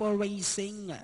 for racing.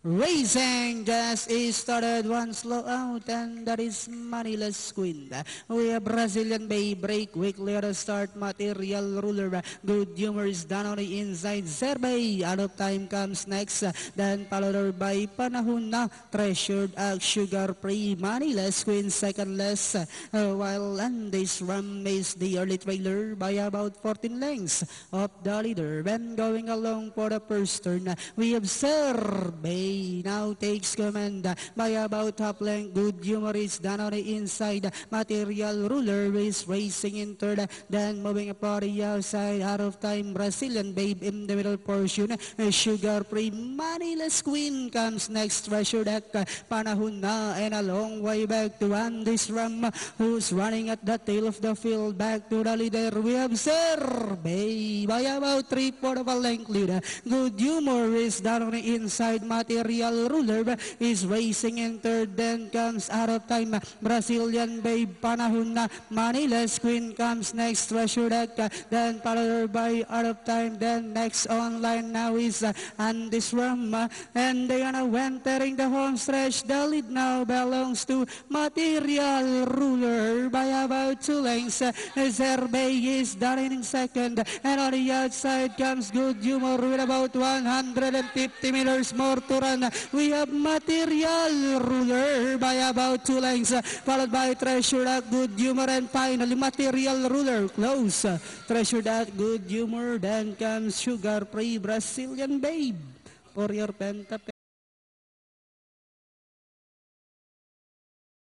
Racing just is started, one slow out, and that is Manila's Queen. We have Brazilian Bay break quickly at the start. Material Ruler, Good Humor is done on the inside. Zerbay out of time comes next, then followed by Panahon Na, Treasured Sugar Free. Manila's Queen second less, while on this run is the early trailer by about 14 lengths of the leader. When going along for the first turn, we have Zerbay now takes command by about half length. Good Humor is done on the inside. Material Ruler is racing in third. Then moving upon the outside, out of time, Brazilian Babe in the middle portion. Sugar Free. Manila's Queen comes next. Treasure Deck, Panahon Na, and a long way back to run this ram, who's running at the tail of the field. Back to the leader, we have Zerbay by about 3/4 of a length lead. Good Humor is down on the inside. Material Ruler is racing in third. Then comes out of time, Brazilian Babe, Panahon Na. Manila's Queen comes next. Treasure Deck, then followed by out of time. Then next online now is Andy's Ram, and they are now entering the home stretch. The lead now belongs to Material Ruler by about 2 lengths. Zerbay is done in second, and on the outside comes Good Humor with about 150 meters more to run. We have Material Ruler by about 2 lengths, followed by Treasure That, Good Humor, and finally Material Ruler close. Treasure That, Good Humor, then comes Sugar Free, Brazilian Babe for your Penta.